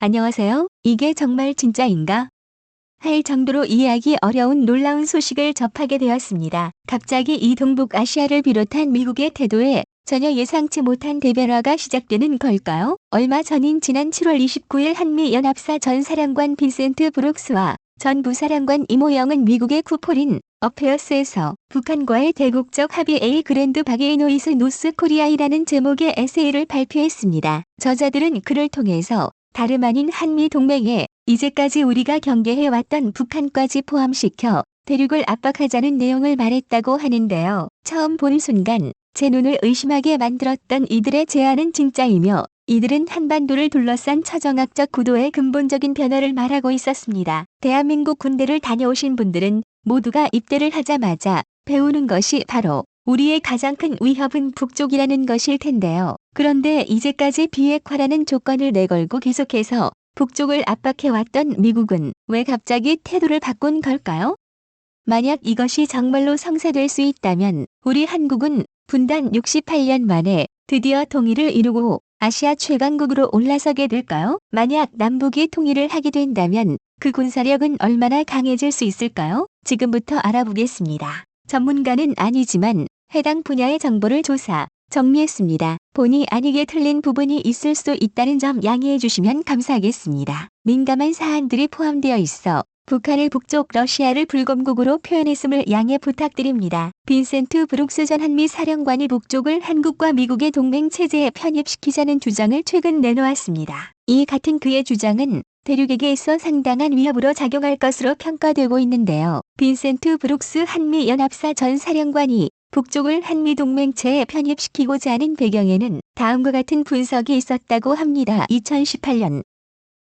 안녕하세요. 이게 정말 진짜인가? 할 정도로 이해하기 어려운 놀라운 소식을 접하게 되었습니다. 갑자기 이 동북아시아를 비롯한 미국의 태도에 전혀 예상치 못한 대변화가 시작되는 걸까요? 얼마 전인 지난 7월 29일 한미연합사 전 사령관 빈센트 브룩스와 전 부사령관 이모영은 미국의 쿠포린 어페어스에서 북한과의 대국적 합의 A 그랜드 바게이노이스 노스 코리아이라는 제목의 에세이를 발표했습니다. 저자들은 글을 통해서 다름 아닌 한미 동맹에 이제까지 우리가 경계해왔던 북한까지 포함시켜 대륙을 압박하자는 내용을 말했다고 하는데요. 처음 본 순간 제 눈을 의심하게 만들었던 이들의 제안은 진짜이며 이들은 한반도를 둘러싼 처정학적 구도의 근본적인 변화를 말하고 있었습니다. 대한민국 군대를 다녀오신 분들은 모두가 입대를 하자마자 배우는 것이 바로 우리의 가장 큰 위협은 북쪽이라는 것일 텐데요. 그런데 이제까지 비핵화라는 조건을 내걸고 계속해서 북쪽을 압박해왔던 미국은 왜 갑자기 태도를 바꾼 걸까요? 만약 이것이 정말로 성사될 수 있다면 우리 한국은 분단 68년 만에 드디어 통일을 이루고 아시아 최강국으로 올라서게 될까요? 만약 남북이 통일을 하게 된다면 그 군사력은 얼마나 강해질 수 있을까요? 지금부터 알아보겠습니다. 전문가는 아니지만 해당 분야의 정보를 조사, 정리했습니다. 본의 아니게 틀린 부분이 있을 수 있다는 점 양해해 주시면 감사하겠습니다. 민감한 사안들이 포함되어 있어 북한을 북쪽 러시아를 불검국으로 표현했음을 양해 부탁드립니다. 빈센트 브룩스 전 한미 사령관이 북쪽을 한국과 미국의 동맹 체제에 편입시키자는 주장을 최근 내놓았습니다. 이 같은 그의 주장은 대륙에게 있어 상당한 위협으로 작용할 것으로 평가되고 있는데요. 빈센트 브룩스 한미연합사 전 사령관이 북쪽을 한미동맹체에 편입시키고자 하는 배경에는 다음과 같은 분석이 있었다고 합니다. 2018년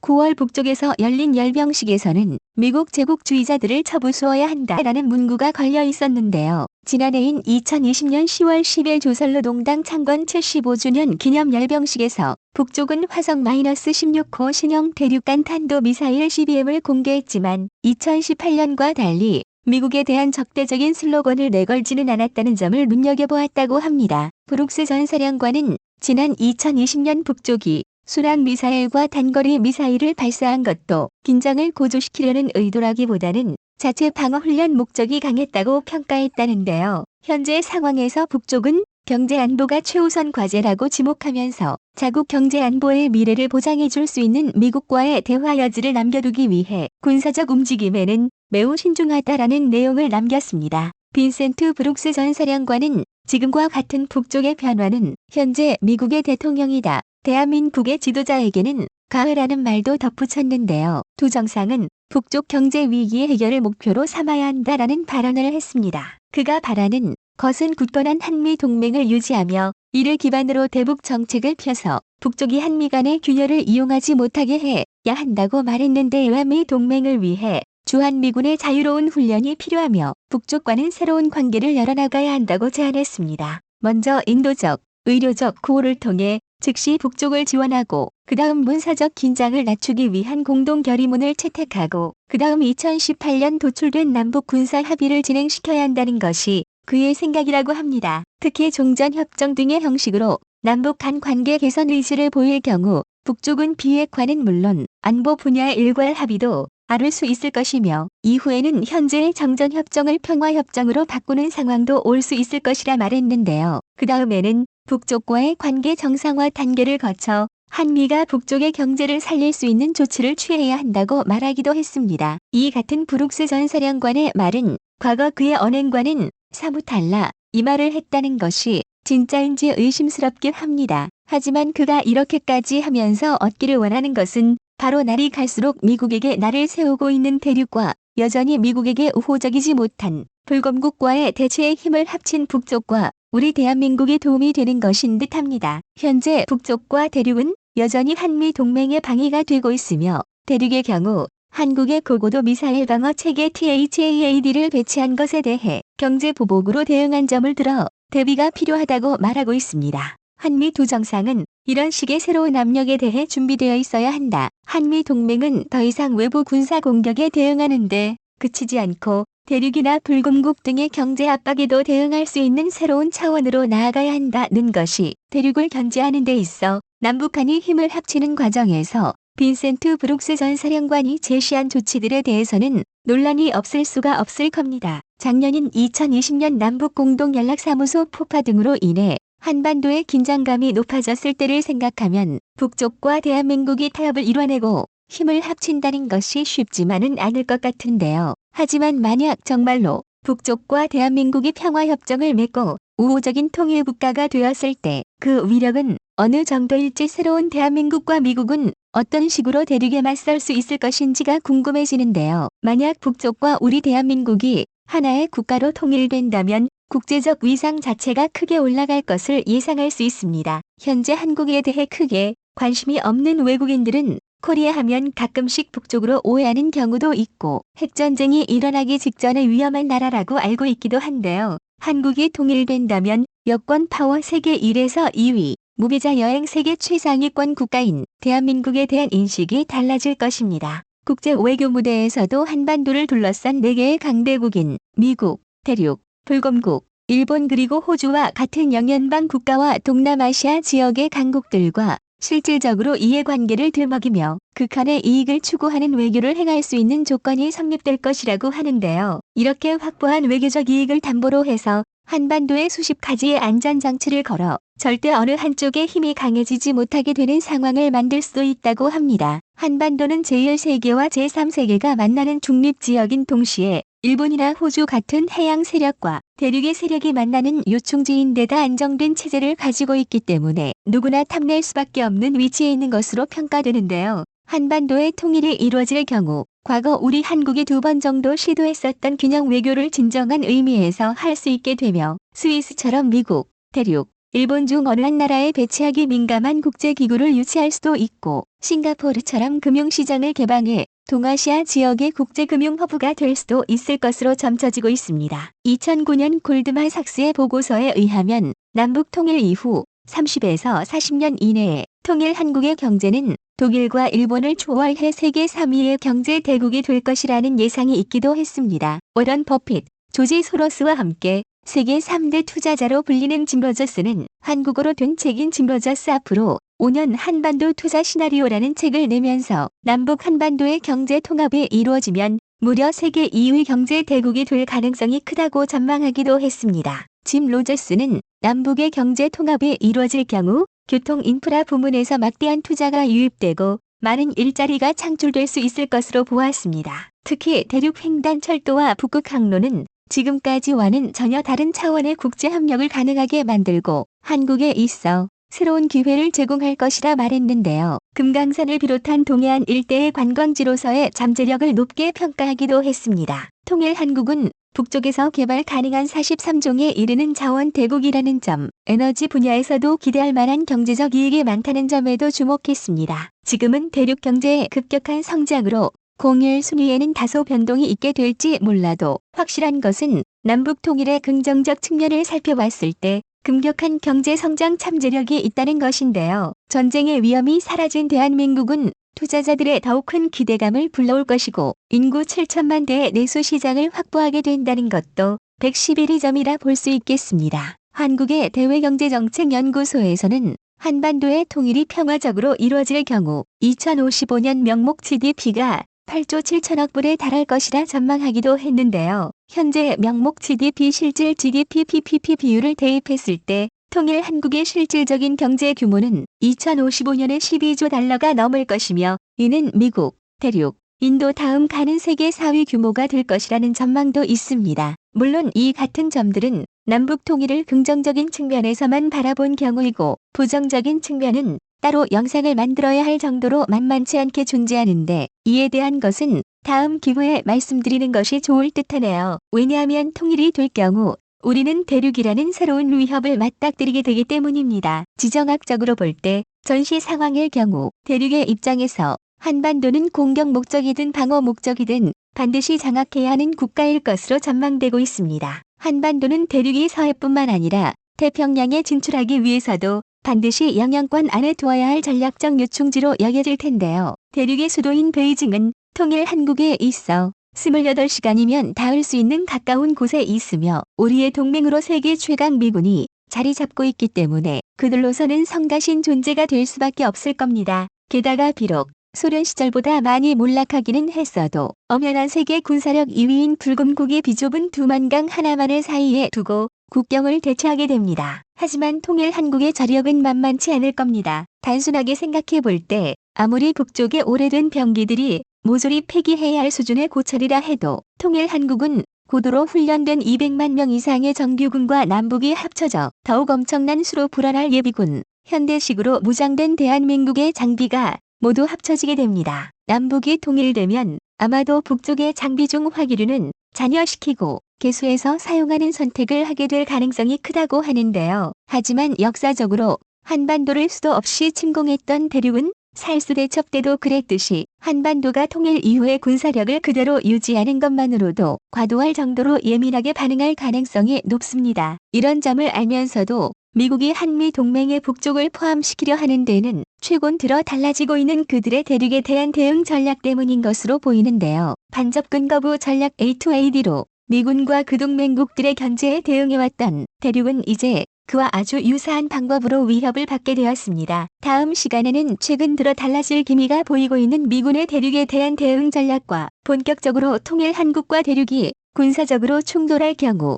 9월 북쪽에서 열린 열병식에서는 미국 제국주의자들을 처부수어야 한다라는 문구가 걸려 있었는데요. 지난해인 2020년 10월 10일 조선노동당 창건 75주년 기념 열병식에서 북쪽은 화성-16호 신형 대륙간 탄도미사일 CBM을 공개했지만 2018년과 달리 미국에 대한 적대적인 슬로건을 내걸지는 않았다는 점을 눈여겨보았다고 합니다. 브룩스 전 사령관은 지난 2020년 북쪽이 순항 미사일과 단거리 미사일을 발사한 것도 긴장을 고조시키려는 의도라기보다는 자체 방어 훈련 목적이 강했다고 평가했다는데요. 현재 상황에서 북쪽은 경제 안보가 최우선 과제라고 지목하면서 자국 경제 안보의 미래를 보장해 줄 수 있는 미국과의 대화 여지를 남겨두기 위해 군사적 움직임에는 매우 신중하다라는 내용을 남겼습니다. 빈센트 브룩스 전 사령관은 지금과 같은 북쪽의 변화는 현재 미국의 대통령이다. 대한민국의 지도자에게는 가을라는 말도 덧붙였는데요. 두 정상은 북쪽 경제 위기의 해결을 목표로 삼아야 한다라는 발언을 했습니다. 그가 바라는 것은 굳건한 한미 동맹을 유지하며 이를 기반으로 대북 정책을 펴서 북쪽이 한미 간의 균열을 이용하지 못하게 해야 한다고 말했는데 한미 동맹을 위해 주한미군의 자유로운 훈련이 필요하며 북쪽과는 새로운 관계를 열어나가야 한다고 제안했습니다. 먼저 인도적, 의료적 구호를 통해 즉시 북쪽을 지원하고 그 다음 문사적 긴장을 낮추기 위한 공동 결의문을 채택하고 그 다음 2018년 도출된 남북 군사 합의를 진행시켜야 한다는 것이 그의 생각이라고 합니다. 특히 종전협정 등의 형식으로 남북 간 관계 개선 의지를 보일 경우 북쪽은 비핵화는 물론 안보 분야의 일괄 합의도 아를 수 있을 것이며 이후에는 현재의 정전협정을 평화협정으로 바꾸는 상황도 올 수 있을 것이라 말했는데요. 그 다음에는 북쪽과의 관계 정상화 단계를 거쳐 한미가 북쪽의 경제를 살릴 수 있는 조치를 취해야 한다고 말하기도 했습니다. 이 같은 브룩스 전 사령관의 말은 과거 그의 언행과는 사뭇 달라 이 말을 했다는 것이 진짜인지 의심스럽긴 합니다. 하지만 그가 이렇게까지 하면서 얻기를 원하는 것은 바로 날이 갈수록 미국에게 날을 세우고 있는 대륙과 여전히 미국에게 우호적이지 못한 불검국과의 대치의 힘을 합친 북쪽과 우리 대한민국이 도움이 되는 것인 듯합니다. 현재 북쪽과 대륙은 여전히 한미 동맹의 방위가 되고 있으며 대륙의 경우 한국의 고고도 미사일 방어 체계 THAAD를 배치한 것에 대해 경제 보복으로 대응한 점을 들어 대비가 필요하다고 말하고 있습니다. 한미 두 정상은 이런 식의 새로운 압력에 대해 준비되어 있어야 한다. 한미 동맹은 더 이상 외부 군사 공격에 대응하는데 그치지 않고 대륙이나 불금국 등의 경제 압박에도 대응할 수 있는 새로운 차원으로 나아가야 한다는 것이 대륙을 견제하는 데 있어 남북한이 힘을 합치는 과정에서 빈센트 브룩스 전 사령관이 제시한 조치들에 대해서는 논란이 없을 수가 없을 겁니다. 작년인 2020년 남북공동연락사무소 폭파 등으로 인해 한반도의 긴장감이 높아졌을 때를 생각하면 북쪽과 대한민국이 타협을 이뤄내고 힘을 합친다는 것이 쉽지만은 않을 것 같은데요. 하지만 만약 정말로 북쪽과 대한민국이 평화협정을 맺고 우호적인 통일국가가 되었을 때 그 위력은 어느 정도일지, 새로운 대한민국과 미국은 어떤 식으로 대륙에 맞설 수 있을 것인지가 궁금해지는데요. 만약 북쪽과 우리 대한민국이 하나의 국가로 통일된다면 국제적 위상 자체가 크게 올라갈 것을 예상할 수 있습니다. 현재 한국에 대해 크게 관심이 없는 외국인들은 코리아 하면 가끔씩 북쪽으로 오해하는 경우도 있고 핵전쟁이 일어나기 직전의 위험한 나라라고 알고 있기도 한데요. 한국이 통일된다면 여권 파워 세계 1에서 2위, 무비자 여행 세계 최상위권 국가인 대한민국에 대한 인식이 달라질 것입니다. 국제 외교 무대에서도 한반도를 둘러싼 4개의 강대국인 미국, 대륙, 불곰국, 일본 그리고 호주와 같은 영연방 국가와 동남아시아 지역의 강국들과 실질적으로 이해관계를 들먹이며 극한의 이익을 추구하는 외교를 행할 수 있는 조건이 성립될 것이라고 하는데요. 이렇게 확보한 외교적 이익을 담보로 해서 한반도에 수십 가지의 안전장치를 걸어 절대 어느 한쪽의 힘이 강해지지 못하게 되는 상황을 만들 수도 있다고 합니다. 한반도는 제1세계와 제3세계가 만나는 중립지역인 동시에 일본이나 호주 같은 해양 세력과 대륙의 세력이 만나는 요충지인데다 안정된 체제를 가지고 있기 때문에 누구나 탐낼 수밖에 없는 위치에 있는 것으로 평가되는데요. 한반도의 통일이 이루어질 경우 과거 우리 한국이 2번 정도 시도했었던 균형 외교를 진정한 의미에서 할 수 있게 되며 스위스처럼 미국, 대륙, 일본 중 어느 한 나라에 배치하기 민감한 국제기구를 유치할 수도 있고 싱가포르처럼 금융시장을 개방해 동아시아 지역의 국제금융허브가 될 수도 있을 것으로 점쳐지고 있습니다. 2009년 골드만삭스의 보고서에 의하면 남북 통일 이후 30에서 40년 이내에 통일 한국의 경제는 독일과 일본을 초월해 세계 3위의 경제 대국이 될 것이라는 예상이 있기도 했습니다. 워런 버핏, 조지 소로스와 함께 세계 3대 투자자로 불리는 짐 로저스는 한국어로 된 책인 짐 로저스 앞으로 5년 한반도 투자 시나리오라는 책을 내면서 남북 한반도의 경제 통합이 이루어지면 무려 세계 2위 경제 대국이 될 가능성이 크다고 전망하기도 했습니다. 짐 로저스는 남북의 경제 통합이 이루어질 경우 교통 인프라 부문에서 막대한 투자가 유입되고 많은 일자리가 창출될 수 있을 것으로 보았습니다. 특히 대륙 횡단 철도와 북극 항로는 지금까지와는 전혀 다른 차원의 국제협력을 가능하게 만들고 한국에 있어 새로운 기회를 제공할 것이라 말했는데요. 금강산을 비롯한 동해안 일대의 관광지로서의 잠재력을 높게 평가하기도 했습니다. 통일 한국은 북쪽에서 개발 가능한 43종에 이르는 자원 대국이라는 점, 에너지 분야에서도 기대할 만한 경제적 이익이 많다는 점에도 주목했습니다. 지금은 대륙 경제의 급격한 성장으로 공일 순위에는 다소 변동이 있게 될지 몰라도 확실한 것은 남북 통일의 긍정적 측면을 살펴봤을 때 급격한 경제 성장 잠재력이 있다는 것인데요. 전쟁의 위험이 사라진 대한민국은 투자자들의 더욱 큰 기대감을 불러올 것이고 인구 7천만 대의 내수 시장을 확보하게 된다는 것도 111의 점이라 볼 수 있겠습니다. 한국의 대외경제정책연구소에서는 한반도의 통일이 평화적으로 이루어질 경우 2055년 명목 GDP가 8조 7천억 불에 달할 것이라 전망하기도 했는데요. 현재 명목 GDP 실질 GDP PPP 비율을 대입했을 때 통일 한국의 실질적인 경제 규모는 2055년에 12조 달러가 넘을 것이며 이는 미국, 대륙, 인도 다음 가는 세계 4위 규모가 될 것이라는 전망도 있습니다. 물론 이 같은 점들은 남북 통일을 긍정적인 측면에서만 바라본 경우이고 부정적인 측면은 따로 영상을 만들어야 할 정도로 만만치 않게 존재하는데 이에 대한 것은 다음 기회에 말씀드리는 것이 좋을 듯하네요. 왜냐하면 통일이 될 경우 우리는 대륙이라는 새로운 위협을 맞닥뜨리게 되기 때문입니다. 지정학적으로 볼 때 전시 상황의 경우 대륙의 입장에서 한반도는 공격 목적이든 방어 목적이든 반드시 장악해야 하는 국가일 것으로 전망되고 있습니다. 한반도는 대륙이 서해뿐만 아니라 태평양에 진출하기 위해서도 반드시 영향권 안에 두어야 할 전략적 요충지로 여겨질 텐데요. 대륙의 수도인 베이징은 통일 한국에 있어 28시간이면 닿을 수 있는 가까운 곳에 있으며 우리의 동맹으로 세계 최강 미군이 자리 잡고 있기 때문에 그들로서는 성가신 존재가 될 수밖에 없을 겁니다. 게다가 비록 소련 시절보다 많이 몰락하기는 했어도 엄연한 세계 군사력 2위인 불금국이 비좁은 두만강 하나만을 사이에 두고 국경을 대체하게 됩니다. 하지만 통일 한국의 저력은 만만치 않을 겁니다. 단순하게 생각해 볼 때 아무리 북쪽의 오래된 병기들이 모조리 폐기해야 할 수준의 고철이라 해도 통일 한국은 고도로 훈련된 200만 명 이상의 정규군과 남북이 합쳐져 더욱 엄청난 수로 불어날 예비군, 현대식으로 무장된 대한민국의 장비가 모두 합쳐지게 됩니다. 남북이 통일되면 아마도 북쪽의 장비 중 화기류는 잔여시키고 개수해서 사용하는 선택을 하게 될 가능성이 크다고 하는데요. 하지만 역사적으로 한반도를 수도 없이 침공했던 대륙은 살수대첩 때도 그랬듯이 한반도가 통일 이후의 군사력을 그대로 유지하는 것만으로도 과도할 정도로 예민하게 반응할 가능성이 높습니다. 이런 점을 알면서도 미국이 한미 동맹의 북쪽을 포함시키려 하는 데는 최근 들어 달라지고 있는 그들의 대륙에 대한 대응 전략 때문인 것으로 보이는데요. 반접근 거부 전략 A2AD로 미군과 그 동맹국들의 견제에 대응해왔던 대륙은 이제 그와 아주 유사한 방법으로 위협을 받게 되었습니다. 다음 시간에는 최근 들어 달라질 기미가 보이고 있는 미군의 대륙에 대한 대응 전략과 본격적으로 통일 한국과 대륙이 군사적으로 충돌할 경우